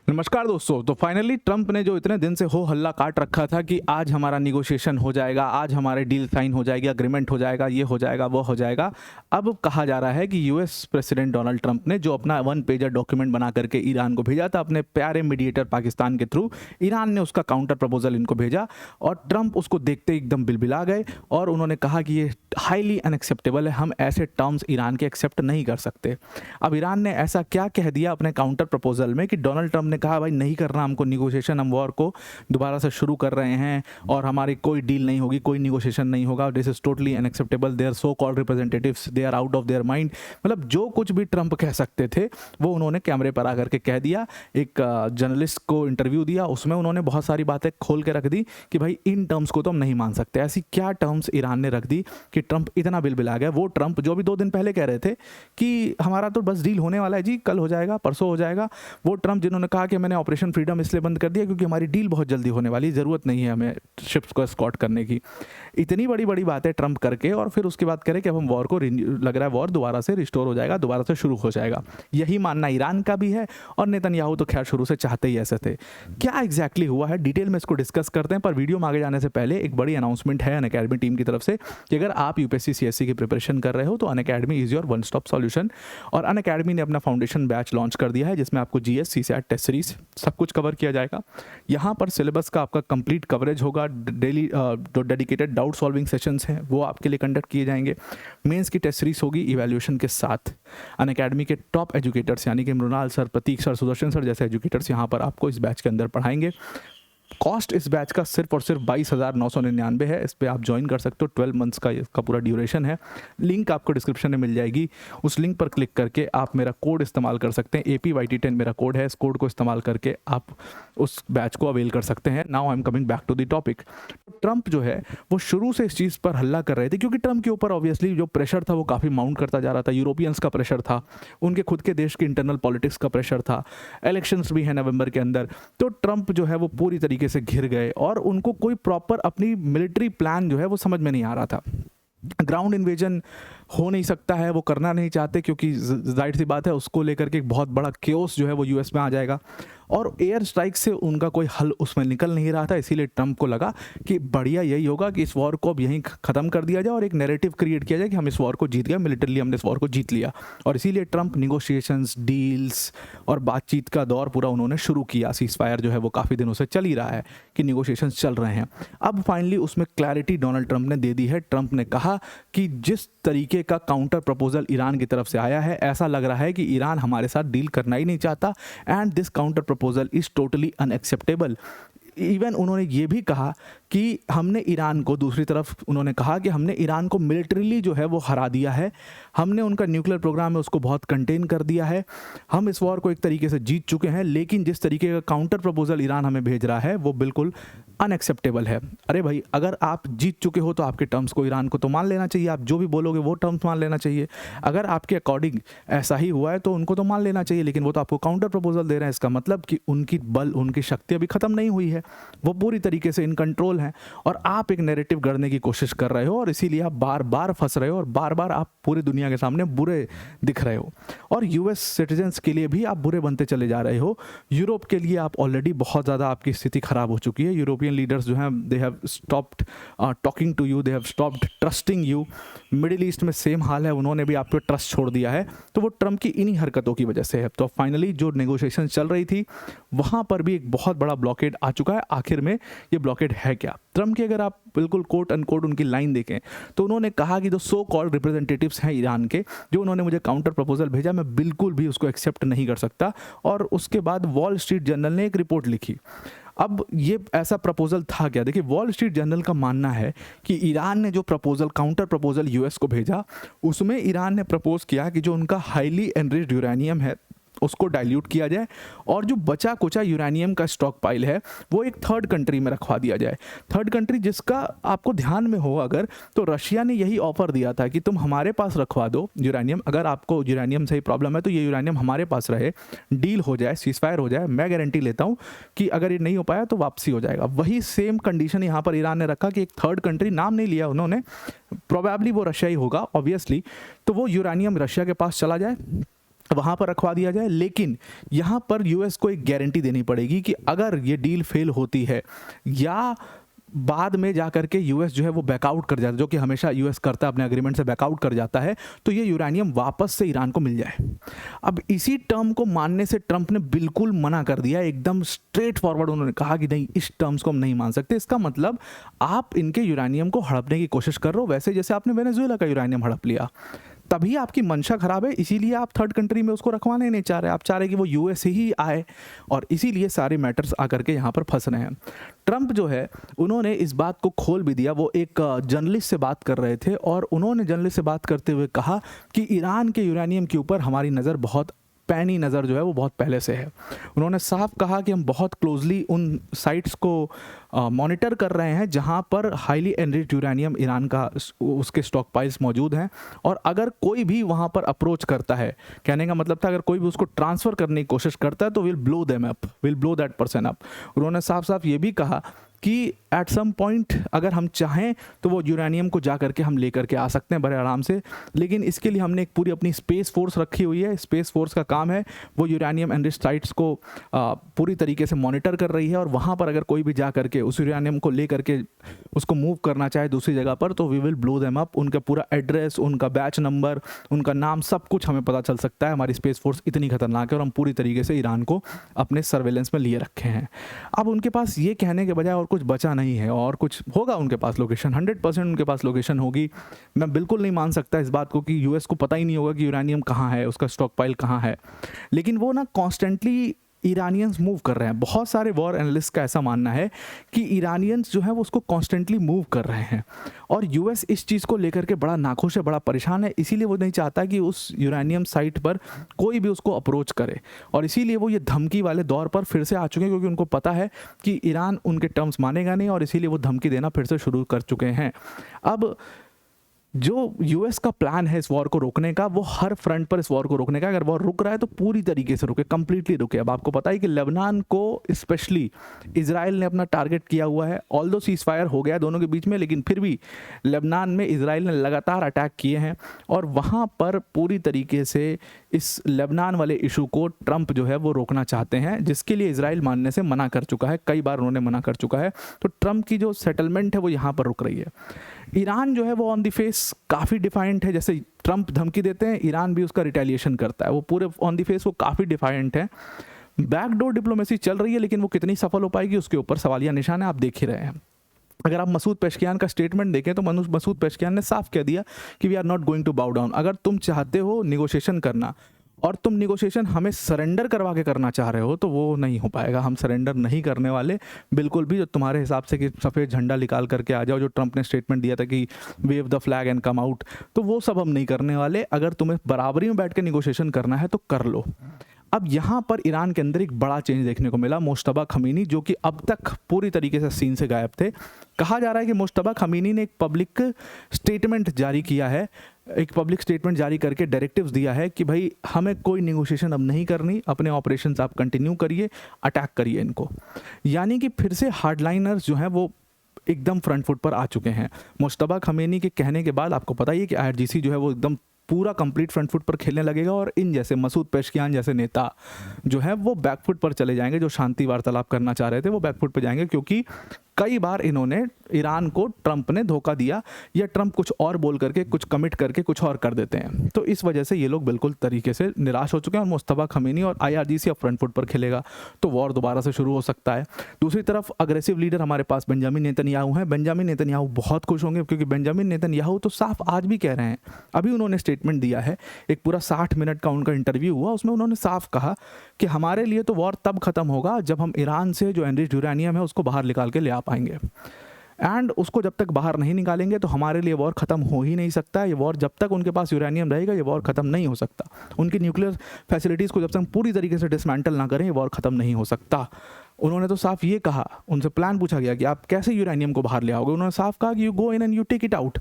नमस्कार दोस्तों। तो फाइनली ट्रंप ने जो इतने दिन से हो हल्ला काट रखा था कि आज हमारा निगोशिएशन हो जाएगा, आज हमारे डील साइन हो जाएगी, अग्रीमेंट हो जाएगा, ये हो जाएगा, वो हो जाएगा। अब कहा जा रहा है कि यूएस प्रेसिडेंट डोनाल्ड ट्रंप ने जो अपना 1 पेजर डॉक्यूमेंट बना करके ईरान को भेजा था अपने प्यारे मीडिएटर पाकिस्तान के थ्रू, ईरान ने उसका काउंटर प्रपोजल इनको भेजा और ट्रंप उसको देखते ही एकदम बिलबिला गए और उन्होंने कहा कि ये हाईली अनएक्सेप्टेबल है, हम ऐसे टर्म्स ईरान के एक्सेप्ट नहीं कर सकते। अब ईरान ने ऐसा क्या कह दिया अपने काउंटर प्रपोजल में कि डोनाल्ड ट्रंप ने कहा भाई नहीं करना हमको निगोशिएशन, हम वॉर को दोबारा से शुरू कर रहे हैं और हमारी कोई डील नहीं होगी, कोई निगोशिएशन नहीं होगा, this is totally unacceptable, their so called representatives they are out of their mind. मतलब जो कुछ भी ट्रंप कह सकते थे वो उन्होंने कैमरे पर आकर के कह दिया। एक जर्नलिस्ट को इंटरव्यू दिया, उसमें उन्होंने बहुत सारी बातें खोल के रख दी कि भाई इन टर्म्स को तो हम नहीं मान सकते। ऐसी क्या टर्म्स ईरान ने रख दी कि ट्रंप इतना बिलबिला गया। वो ट्रंप जो भी 2 दिन पहले कह रहे थे कि हमारा तो बस डील होने वाला है जी, कल हो जाएगा, परसों हो जाएगा। वो ट्रंप जिन्होंने कहा कि मैंने ऑपरेशन फ्रीडम इसलिए बंद कर दिया क्योंकि हमारी डील बहुत जल्दी होने वाली, ज़रूरत नहीं है हमें शिप्स को एस्कॉर्ट करने की। इतनी बड़ी बड़ी बातें ट्रंप करके और फिर उसके बाद करें कि अब हम वॉर को लग रहा है वॉर दोबारा से रिस्टोर हो जाएगा, दोबारा से शुरू हो जाएगा। यही मानना ईरान का भी है और नेतन्याहू तो खैर शुरू से चाहते ही ऐसे थे। क्या एग्जैक्टली हुआ है डिटेल में इसको डिस्कस करते हैं, पर वीडियो में आगे जाने से पहले एक बड़ी अनाउंसमेंट है अनअकैडमी टीम की तरफ से कि अगर आप यूपीएससी सीएससी की प्रिपरेशन कर रहे हो तो Unacademy is your one stop solution. और अनअकैडमी ने अपना फाउंडेशन बैच लॉन्च कर दिया है जिसमें आपको जीएस, सीसैट, टेस्ट सीरीज सब कुछ कवर किया जाएगा। यहाँ पर सिलेबस का आपका कंप्लीट कवरेज होगा। डेली जो डेडिकेटेड डाउट सॉल्विंग सेशंस हैं वो आपके लिए कंडक्ट किए जाएंगे। मेंस की टेस्ट सीरीज होगी इवैल्यूएशन के साथ। अनअकैडमी के टॉप एजुकेटर्स यानी कि मृणाल सर, प्रतीक सर, सुदर्शन सर जैसे एजुकेटर्स यहाँ पर आपको इस बैच के अंदर पढ़ाएंगे। कॉस्ट इस बैच का सिर्फ और सिर्फ 22,999 है। इस पर आप ज्वाइन कर सकते हो। 12 मंथ्स का इसका पूरा ड्यूरेशन है। लिंक आपको डिस्क्रिप्शन में मिल जाएगी। उस लिंक पर क्लिक करके आप मेरा कोड इस्तेमाल कर सकते हैं। APYT10 मेरा कोड है। इस कोड को इस्तेमाल करके आप उस बैच को अवेल कर सकते हैं। Now I am coming back to the topic. Trump जो है वो शुरू से इस चीज़ पर हल्ला कर रहे थे क्योंकि ट्रंप के ऊपर ऑब्वियसली जो प्रेशर था वो काफ़ी माउंट करता जा रहा था। यूरोपियंस का प्रेशर था, उनके खुद के देश की इंटरनल पॉलिटिक्स का प्रेशर था, इलेक्शंस भी है नवंबर के अंदर। तो ट्रंप जो है वो पूरी तरीके से घिर गए और उनको कोई प्रॉपर अपनी मिलिट्री प्लान जो है वो समझ में नहीं आ रहा था। ग्राउंड इन्वेजन हो नहीं सकता है, वो करना नहीं चाहते क्योंकि जाहिर सी बात है उसको लेकर के एक बहुत बड़ा केओस जो है वो यूएस में आ जाएगा और एयर स्ट्राइक से उनका कोई हल उसमें निकल नहीं रहा था। इसीलिए ट्रंप को लगा कि बढ़िया यही होगा कि इस वॉर को अब यहीं ख़त्म कर दिया जाए और एक नैरेटिव क्रिएट किया जाए कि हम इस वॉर को जीत गए, मिलिटरीली हमने इस वॉर को जीत लिया। और इसीलिए ट्रंप निगोशिएशंस, डील्स और बातचीत का दौर पूरा उन्होंने शुरू किया। सीज फायर जो है वो काफ़ी दिनों से चल ही रहा है कि निगोशिएशंस चल रहे हैं। अब फाइनली उसमें क्लैरिटी डोनाल्ड ट्रंप ने दे दी है। ट्रंप ने कहा कि जिस तरीके का काउंटर प्रपोजल ईरान की तरफ से आया है, ऐसा लग रहा है कि ईरान हमारे साथ डील करना ही नहीं चाहता and this counter proposal is totally unacceptable. Even उन्होंने ये भी कहा कि हमने ईरान को, दूसरी तरफ उन्होंने कहा कि हमने ईरान को मिलिटरीली जो है वो हरा दिया है, हमने उनका न्यूक्लियर प्रोग्राम है उसको बहुत कंटेन कर दिया है, हम इस वॉर को एक तरीके से जीत चुके हैं, लेकिन जिस तरीके का काउंटर प्रपोजल ईरान हमें भेज रहा है वो बिल्कुल अनएक्सेप्टेबल है। अरे भाई, अगर आप जीत चुके हो तो आपके टर्म्स को ईरान को तो मान लेना चाहिए, आप जो भी बोलोगे वो टर्म्स मान लेना चाहिए। अगर आपके अकॉर्डिंग ऐसा ही हुआ है तो उनको तो मान लेना चाहिए, लेकिन वो तो आपको काउंटर प्रपोजल दे रहे हैं। इसका मतलब कि उनकी बल, उनकी शक्ति अभी ख़त्म नहीं हुई है, वो पूरी तरीके से इन कंट्रोल हैं और आप एक नैरेटिव गढ़ने की कोशिश कर रहे हो और इसीलिए आप बार बार फंस रहे हो और बार बार आप पूरी दुनिया के सामने बुरे दिख रहे हो और यूएस सिटीजन्स के लिए भी आप बुरे बनते चले जा रहे हो। यूरोप के लिए आप ऑलरेडी बहुत ज़्यादा आपकी स्थिति खराब हो चुकी है। यूरोपियन लीडर्स जो हैं they have stopped talking to you, they have stopped trusting you. Middle east में सेम हाल है, उन्होंने भी आप पे ट्रस्ट छोड़ दिया है। तो वो ट्रंप की इन्हीं हरकतों की वजह से है। तो फाइनली जो नेगोशिएशन चल रही थी वहाँ पर भी एक बहुत बड़ा ब्लॉकेड आ चुका है। आखिर में ये ब्लॉकेड है क्या? ट्रंप की अगर आप बिल्कुल कोट अनकोट उनकी लाइन देखें तो उन्होंने कहा कि जो सो कॉल्ड रिप्रेजेंटेटिव्स हैं ईरान के, जो उन्होंने मुझे काउंटर प्रपोजल भेजा, मैं बिल्कुल भी उसको एक्सेप्ट नहीं कर सकता। और उसके बाद वॉल स्ट्रीट जर्नल ने एक रिपोर्ट लिखी। अब ये ऐसा प्रपोजल था क्या? देखिए, वॉल स्ट्रीट जर्नल का मानना है कि ईरान ने जो प्रपोजल, काउंटर प्रपोजल यूएस को भेजा, उसमें ईरान ने प्रपोज किया कि जो उनका हाईली एनरिच्ड यूरेनियम है उसको डाइल्यूट किया जाए और जो बचा कुचा यूरेनियम का स्टॉक पाइल है वो एक थर्ड कंट्री में रखवा दिया जाए। थर्ड कंट्री जिसका आपको ध्यान में हो अगर, तो रशिया ने यही ऑफर दिया था कि तुम हमारे पास रखवा दो यूरेनियम, अगर आपको यूरेनियम से ही प्रॉब्लम है तो ये यूरेनियम हमारे पास रहे, डील हो जाए, सीजफायर हो जाए। मैं गारंटी लेता हूँ कि अगर ये नहीं हो पाया तो वापसी हो जाएगा। वही सेम कंडीशन यहाँ पर ईरान ने रखा कि एक थर्ड कंट्री, नाम नहीं लिया उन्होंने, प्रोबेबली वो रशिया ही होगा ऑब्वियसली, तो वो यूरेनियम रशिया के पास चला जाए वहाँ पर रखवा दिया जाए। लेकिन यहाँ पर यूएस को एक गारंटी देनी पड़ेगी कि अगर ये डील फेल होती है या बाद में जा करके यूएस जो है वो बैकआउट कर जाता है, जो कि हमेशा यूएस करता है, अपने एग्रीमेंट से बैकआउट कर जाता है, तो ये यूरेनियम वापस से ईरान को मिल जाए। अब इसी टर्म को मानने से ट्रंप ने बिल्कुल मना कर दिया, एकदम स्ट्रेट फॉरवर्ड उन्होंने कहा कि नहीं, इस टर्म्स को हम नहीं मान सकते। इसका मतलब आप इनके यूरेनियम को हड़पने की कोशिश कर रहे हो, वैसे जैसे आपने वेनेजुएला का यूरेनियम हड़प लिया, तभी आपकी मंशा खराब है, इसीलिए आप थर्ड कंट्री में उसको रखवाने नहीं चाह रहे, आप चाह रहे कि वो यूएस ही आए, और इसीलिए सारे मैटर्स आकर के यहाँ पर फंस रहे हैं। ट्रंप जो है उन्होंने इस बात को खोल भी दिया, वो एक जर्नलिस्ट से बात कर रहे थे और उन्होंने जर्नलिस्ट से बात करते हुए कहा कि ईरान के यूरेनियम के ऊपर हमारी नज़र बहुत पैनी नज़र जो है वो बहुत पहले से है। उन्होंने साफ कहा कि हम बहुत क्लोजली उन साइट्स को मॉनिटर कर रहे हैं जहां पर हाईली एनरिच्ड यूरेनियम ईरान का उसके स्टॉक पाइल्स मौजूद हैं, और अगर कोई भी वहां पर अप्रोच करता है, कहने का मतलब था अगर कोई भी उसको ट्रांसफ़र करने की कोशिश करता है तो will blow them up, will blow that person up. उन्होंने साफ साफ ये भी कहा कि एट सम पॉइंट अगर हम चाहें तो वो यूरेनियम को जा करके हम लेकर के आ सकते हैं बड़े आराम से, लेकिन इसके लिए हमने एक पूरी अपनी स्पेस फोर्स रखी हुई है। स्पेस फोर्स का काम है वो यूरेनियम एनरिच्ड साइट्स को पूरी तरीके से मॉनिटर कर रही है, और वहाँ पर अगर कोई भी जा करके उस यूरेनियम को ले करके उसको मूव करना चाहे दूसरी जगह पर तो we will blow them up. उनका पूरा एड्रेस, उनका बैच नंबर, उनका नाम, सब कुछ हमें पता चल सकता है। हमारी स्पेस फोर्स इतनी खतरनाक है और हम पूरी तरीके से ईरान को अपने सर्वेलेंस में लिए रखे हैं। अब उनके पास ये कहने के बजाय और कुछ बचा नहीं है, और कुछ होगा उनके पास लोकेशन, 100% उनके पास लोकेशन होगी। मैं बिल्कुल नहीं मान सकता इस बात को कि यूएस को पता ही नहीं होगा कि यूरेनियम कहाँ है, उसका स्टॉक पाइल कहाँ है, लेकिन वो ना कॉन्स्टेंटली ईरानियंस मूव कर रहे हैं। बहुत सारे वॉर एनालिस्ट का ऐसा मानना है कि ईरानियंस जो है वो उसको कॉन्स्टेंटली मूव कर रहे हैं, और यूएस इस चीज़ को लेकर के बड़ा नाखुश है, बड़ा परेशान है, इसीलिए वो नहीं चाहता कि उस यूरेनियम साइट पर कोई भी उसको अप्रोच करे, और इसीलिए वो ये धमकी वाले दौर पर फिर से आ चुके हैं, क्योंकि उनको पता है कि ईरान उनके टर्म्स मानेगा नहीं, और इसीलिए वो धमकी देना फिर से शुरू कर चुके हैं। अब जो यूएस का प्लान है इस वॉर को रोकने का, वो हर फ्रंट पर इस वॉर को रोकने का, अगर वॉर रुक रहा है तो पूरी तरीके से रुके, कंप्लीटली रुके। अब आपको पता है कि लेबनान को स्पेशली इजराइल ने अपना टारगेट किया हुआ है, ऑल्दो सीज फायर हो गया दोनों के बीच में, लेकिन फिर भी लेबनान में इजराइल ने लगातार अटैक किए हैं, और वहाँ पर पूरी तरीके से इस लेबनान वाले इशू को ट्रंप जो है वो रोकना चाहते हैं, जिसके लिए इजराइल मानने से मना कर चुका है, कई बार उन्होंने मना कर चुका है। तो ट्रंप की जो सेटलमेंट है वो यहाँ पर रुक रही है। ईरान जो है वो ऑन द फेस काफ़ी डिफाइंट है, जैसे ट्रंप धमकी देते हैं ईरान भी उसका रिटेलिएशन करता है, वो पूरे ऑन द फेस वो काफ़ी डिफाइंट है। बैकडोर डिप्लोमेसी चल रही है, लेकिन वो कितनी सफल हो पाएगी उसके ऊपर सवालिया निशान है, आप देख ही रहे हैं। अगर आप मसूद पेशकियान का स्टेटमेंट देखें तो मसूद पेशकियान ने साफ कह दिया कि we are not going to bow down. अगर तुम चाहते हो निगोशिएशन करना और तुम निगोशिएशन हमें सरेंडर करवा के करना चाह रहे हो तो वो नहीं हो पाएगा, हम सरेंडर नहीं करने वाले बिल्कुल भी। जो तुम्हारे हिसाब से कि सफ़ेद झंडा निकाल करके आ जाओ, जो ट्रंप ने स्टेटमेंट दिया था कि wave the flag and come out, तो वो सब हम नहीं करने वाले। अगर तुम्हें बराबरी में बैठ के निगोशिएशन करना है तो कर लो। अब यहाँ पर ईरान के अंदर एक बड़ा चेंज देखने को मिला। मुश्तबा खमीनी, जो कि अब तक पूरी तरीके से सीन से गायब थे, कहा जा रहा है कि मुश्तबा खमीनी ने एक पब्लिक स्टेटमेंट जारी किया है, एक पब्लिक स्टेटमेंट जारी करके डायरेक्टिव्स दिया है कि भाई हमें कोई नेगोशिएशन अब नहीं करनी, अपने ऑपरेशंस आप कंटिन्यू करिए, अटैक करिए इनको। यानी कि फिर से हार्डलाइनर्स जो हैं वो एकदम फ्रंट फुट पर आ चुके हैं। मुश्तबा खमीनी के कहने के बाद आपको पता ही है कि IRGC जो है वो एकदम पूरा कंप्लीट फ्रंट फुट पर खेलने लगेगा, और इन जैसे मसूद पेशकियान जैसे नेता जो है वो बैकफुट पर चले जाएंगे। जो शांति वार्तालाप करना चाह रहे थे वो बैकफुट पर जाएंगे, क्योंकि कई बार इन्होंने ईरान को ट्रंप ने धोखा दिया, या ट्रंप कुछ और बोल करके कुछ कमिट करके कुछ और कर देते हैं। तो इस वजह से ये लोग बिल्कुल तरीके से निराश हो चुके हैं, और मुश्तबा खमीनी और IRGC अब फ्रंट फुट पर खेलेगा तो वॉर दोबारा से शुरू हो सकता है। दूसरी तरफ अग्रेसिव लीडर हमारे पास बेंजामिन नेतन्याहू हैं। बेंजामिन नेतन्याहू बहुत खुश होंगे, क्योंकि बेंजामिन नेतन्याहू तो साफ आज भी कह रहे हैं, अभी उन्होंने स्टेटमेंट दिया है, एक पूरा 60 मिनट का उनका इंटरव्यू हुआ, उसमें उन्होंने साफ कहा कि हमारे लिए तो वॉर तब खत्म होगा जब हम ईरान से जो एनरिच्ड यूरेनियम है उसको बाहर निकाल के ले आ पाएंगे, एंड उसको जब तक बाहर नहीं निकालेंगे तो हमारे लिए वॉर ख़त्म हो ही नहीं सकता। ये वॉर जब तक उनके पास यूरेनियम रहेगा ये वॉर ख़त्म नहीं हो सकता। उनकी न्यूक्लियर फैसिलिटीज़ को जब तक हम पूरी तरीके से डिसमेंटल ना करें ये वॉर ख़त्म नहीं हो सकता। उन्होंने तो साफ ये कहा, उनसे प्लान पूछा गया कि आप कैसे यूरेनियम को बाहर ले आओगे, उन्होंने साफ कहा कि you go in and you take it out.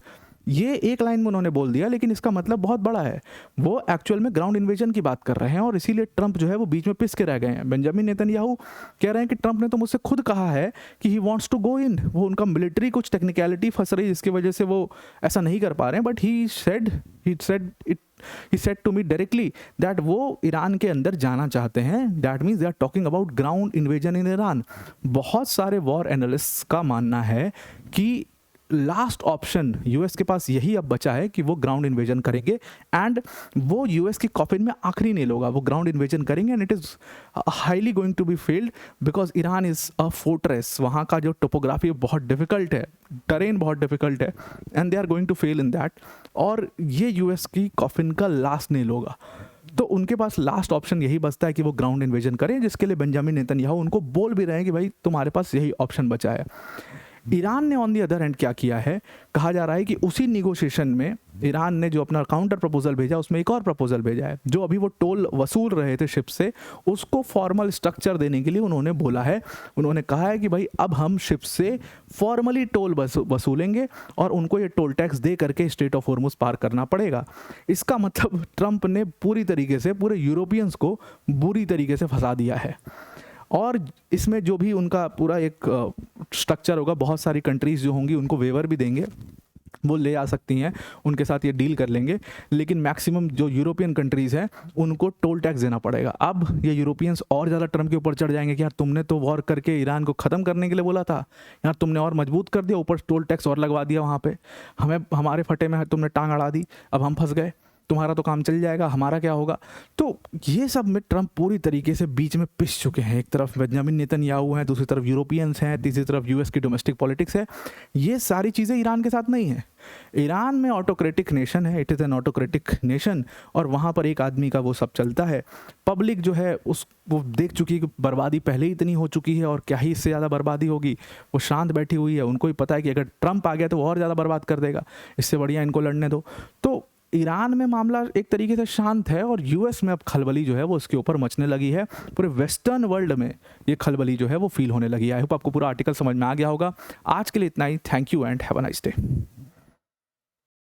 ये एक लाइन में उन्होंने बोल दिया, लेकिन इसका मतलब बहुत बड़ा है। वो एक्चुअल में ग्राउंड इन्वेजन की बात कर रहे हैं, और इसीलिए ट्रंप जो है वो बीच में पिस के रह गए हैं। बेंजामिन नेतन्याहू कह रहे हैं कि ट्रंप ने तो मुझसे खुद कहा है कि ही वांट्स टू गो इन, वो उनका मिलिट्री कुछ टेक्निकलिटी फंस रही है जिसकी वजह से वो ऐसा नहीं कर पा रहे हैं, but he said it he said to me directly that वो ईरान के अंदर जाना चाहते हैं. That means they are talking about ground invasion in Iran. बहुत सारे वॉर एनालिस्ट का मानना है कि लास्ट ऑप्शन यूएस के पास यही अब बचा है कि वो ग्राउंड इन्वेजन करेंगे, एंड वो यूएस की कॉफिन में आखिरी नेल होगा. वो ग्राउंड इन्वेजन करेंगे and it is highly going to be failed because Iran is a fortress. वहाँ का जो टोपोग्राफी बहुत डिफिकल्ट है, टेरेन बहुत डिफिकल्ट है, and they are going to fail in that. और ये यूएस की कॉफिन का लास्ट नेल होगा. तो उनके पास लास्ट ऑप्शन यही बचता है कि वो ग्राउंड इन्वेजन करें, जिसके लिए बेंजामिन नेतन्याहू उनको बोल भी रहे हैं कि भाई तुम्हारे पास यही ऑप्शन बचा है. ईरान ने ऑन दी अदर एंड क्या किया है, कहा जा रहा है कि उसी निगोशिएशन में ईरान ने जो अपना काउंटर प्रपोजल भेजा उसमें एक और प्रपोजल भेजा है. जो अभी वो टोल वसूल रहे थे शिप से, उसको फॉर्मल स्ट्रक्चर देने के लिए उन्होंने बोला है. उन्होंने कहा है कि भाई अब हम शिप से फॉर्मली टोल वसूलेंगे और उनको ये टोल टैक्स दे करके स्ट्रेट ऑफ हॉर्मुज पार करना पड़ेगा. इसका मतलब ट्रंप ने पूरी तरीके से पूरे यूरोपियंस को बुरी तरीके से फंसा दिया है. और इसमें जो भी उनका पूरा एक स्ट्रक्चर होगा, बहुत सारी कंट्रीज़ जो होंगी उनको वेवर भी देंगे, वो ले आ सकती हैं, उनके साथ ये डील कर लेंगे. लेकिन मैक्सिमम जो यूरोपियन कंट्रीज़ हैं उनको टोल टैक्स देना पड़ेगा. अब ये यूरोपियंस और ज़्यादा ट्रम्प के ऊपर चढ़ जाएंगे कि यार तुमने तो वॉर करके ईरान को ख़त्म करने के लिए बोला था, यार तुमने और मजबूत कर दिया, ऊपर टोल टैक्स और लगवा दिया, वहाँ पे हमें हमारे फटे में तुमने टांग अड़ा दी, अब हम फंस गए, तुम्हारा तो काम चल जाएगा, हमारा क्या होगा. तो ये सब में ट्रंप पूरी तरीके से बीच में पिस चुके हैं. एक तरफ बेंजामिन नेतन्याहू हैं, दूसरी तरफ यूरोपियंस हैं, तीसरी तरफ यूएस की डोमेस्टिक पॉलिटिक्स है. ये सारी चीज़ें ईरान के साथ नहीं है. ईरान में ऑटोक्रेटिक नेशन है, it is an autocratic nation, और वहाँ पर एक आदमी का वो सब चलता है. पब्लिक जो है वो देख चुकी है कि बर्बादी पहले ही इतनी हो चुकी है और क्या ही इससे ज़्यादा बर्बादी होगी. वो शांत बैठी हुई है, उनको ही पता है कि अगर ट्रंप आ गया तो वो और ज़्यादा बर्बाद कर देगा, इससे बढ़िया इनको लड़ने दो. तो ईरान में मामला एक तरीके से शांत है और यूएस में अब खलबली जो है वो उसके ऊपर मचने लगी है. पूरे वेस्टर्न वर्ल्ड में ये खलबली जो है वो फील होने लगी है. आई होप आपको पूरा आर्टिकल समझ में आ गया होगा. आज के लिए इतना ही. Thank you and have a nice day.